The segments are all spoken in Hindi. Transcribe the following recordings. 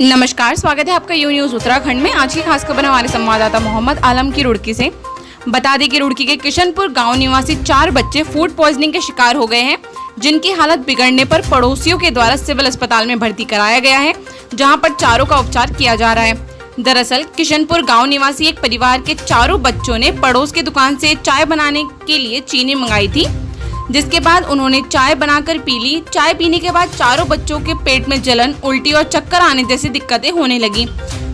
नमस्कार, स्वागत है आपका यू न्यूज़ उत्तराखंड में। आज की खास खबर हमारे संवाददाता मोहम्मद आलम की रुड़की से। बता दें कि रुड़की के किशनपुर गांव निवासी 4 बच्चे फूड पॉइजनिंग के शिकार हो गए हैं, जिनकी हालत बिगड़ने पर पड़ोसियों के द्वारा सिविल अस्पताल में भर्ती कराया गया है, जहां पर चारों का उपचार किया जा रहा है। दरअसल किशनपुर गाँव निवासी एक परिवार के चारों बच्चों ने पड़ोस की दुकान से चाय बनाने के लिए चीनी मंगाई थी, जिसके बाद उन्होंने चाय बनाकर पी ली। चाय पीने के बाद चारों बच्चों के पेट में जलन, उल्टी और चक्कर आने जैसी दिक्कतें होने लगी।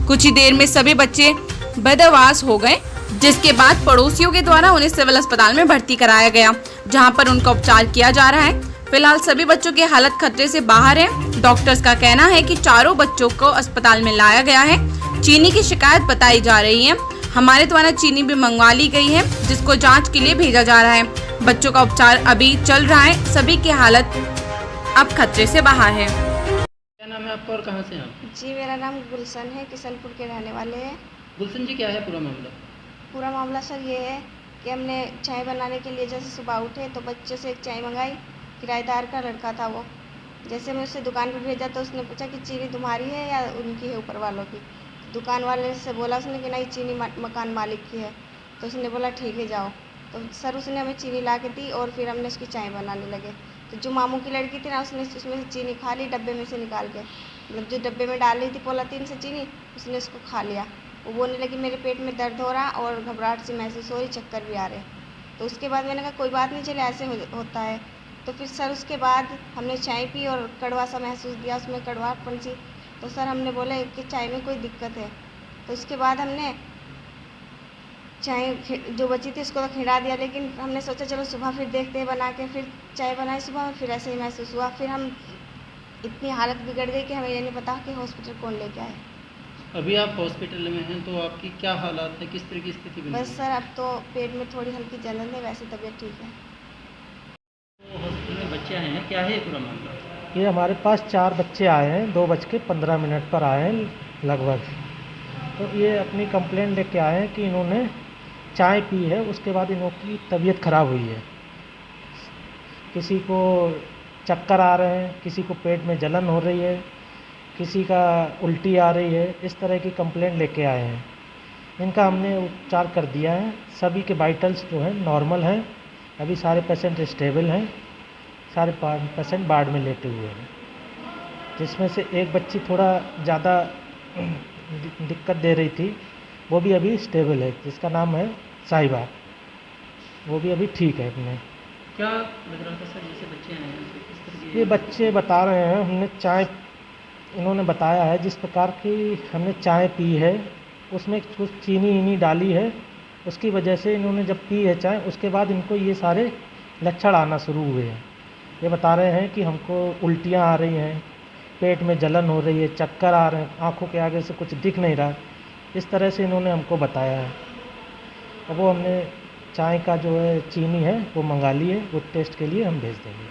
कुछ ही देर में सभी बच्चे बदहवास हो गए, जिसके बाद पड़ोसियों के द्वारा उन्हें सिविल अस्पताल में भर्ती कराया गया, जहां पर उनका उपचार किया जा रहा है। फिलहाल सभी बच्चों की हालत खतरे से बाहर है। डॉक्टर्स का कहना है कि चारों बच्चों को अस्पताल में लाया गया है। चीनी की शिकायत बताई जा रही है। हमारे द्वारा चीनी भी मंगवा ली गई है, जिसको जांच के लिए भेजा जा रहा है। बच्चों का उपचार अभी चल रहा है। सभी की हालत अब खतरे से बाहर है। क्या नाम है आपका और कहाँ से हैं आप? जी, मेरा नाम गुलशन है, किशनपुर के रहने वाले हैं। गुलशन जी, क्या है पूरा मामला? पूरा मामला सर ये है कि हमने चाय बनाने के लिए जैसे सुबह उठे तो बच्चे से एक चाय मंगाई। किराएदार का लड़का था वो। जैसे मैं उसे दुकान पर भेजा तो उसने पूछा कि चीनी तुम्हारी है या उनकी है, ऊपर वालों की। दुकान वाले से बोला उसने कि नहीं, चीनी मकान मालिक की है। तो उसने बोला ठीक है जाओ। तो सर उसने हमें चीनी ला के दी और फिर हमने उसकी चाय बनाने लगे। तो जो मामू की लड़की थी ना, उसने उसमें से चीनी खा ली, डब्बे में से निकाल के। मतलब जो डब्बे में डाल रही थी पॉलीथीन से चीनी, उसने उसको खा लिया। वो बोलने लगी मेरे पेट में दर्द हो रहा और घबराहट सी महसूस हो रही, चक्कर भी आ रहे। तो उसके बाद मैंने कहा कोई बात नहीं, चले ऐसे होता है। तो फिर सर उसके बाद हमने चाय पी और कड़वा सा महसूस दिया, उसमें कड़वापन सी। तो सर हमने बोला कि चाय में कोई दिक्कत है। तो उसके बाद हमने चाय जो बची थी उसको तो खिला दिया, लेकिन हमने सोचा चलो सुबह फिर देखते हैं बना के। फिर चाय बनाई सुबह में, फिर ऐसे ही महसूस हुआ। फिर हम इतनी हालत बिगड़ गई कि हमें ये नहीं पता कि हॉस्पिटल कौन लेके आए। अभी आप हॉस्पिटल में हैं, तो आपकी क्या हालात है, किस तरह की स्थिति बनी? बस सर अब तो पेट में थोड़ी हल्की जलन है, वैसे तबीयत ठीक है। तो हॉस्पिटल में बच्चे आए हैं, क्या है ये पूरा मामला? ये हमारे पास 4 बच्चे आए हैं, 2:15 पर आए हैं लगभग। तो ये अपनी कंप्लेंट लेके आए हैं कि इन्होंने चाय पी है, उसके बाद इनकी तबीयत ख़राब हुई है। किसी को चक्कर आ रहे हैं, किसी को पेट में जलन हो रही है, किसी का उल्टी आ रही है। इस तरह की कंप्लेंट लेके आए हैं। इनका हमने उपचार कर दिया है। सभी के वाइटल्स जो हैं नॉर्मल हैं। अभी सारे पेशेंट स्टेबल हैं। सारे पेशेंट वार्ड में लेटे हुए हैं, जिसमें से एक बच्ची थोड़ा ज़्यादा दिक्कत दे रही थी, वो भी अभी स्टेबल है, जिसका नाम है साहिबा। वो भी अभी ठीक है। अपने क्या लग रहा था सर, जैसे बच्चे आए हैं तो किस तरह ये बच्चे बता रहे हैं, हमने चाय, इन्होंने बताया है जिस प्रकार की हमने चाय पी है उसमें कुछ चीनी ईनी डाली है, उसकी वजह से इन्होंने जब पी है चाय, उसके बाद इनको ये सारे लक्षण आना शुरू हुए हैं। ये बता रहे हैं कि हमको उल्टियाँ आ रही हैं, पेट में जलन हो रही है, चक्कर आ रहे हैं, आँखों के आगे से कुछ दिख नहीं रहा। इस तरह से इन्होंने हमको बताया है। अब वो हमने चाय का जो है चीनी है वो मंगा ली है, वो टेस्ट के लिए हम भेज देंगे।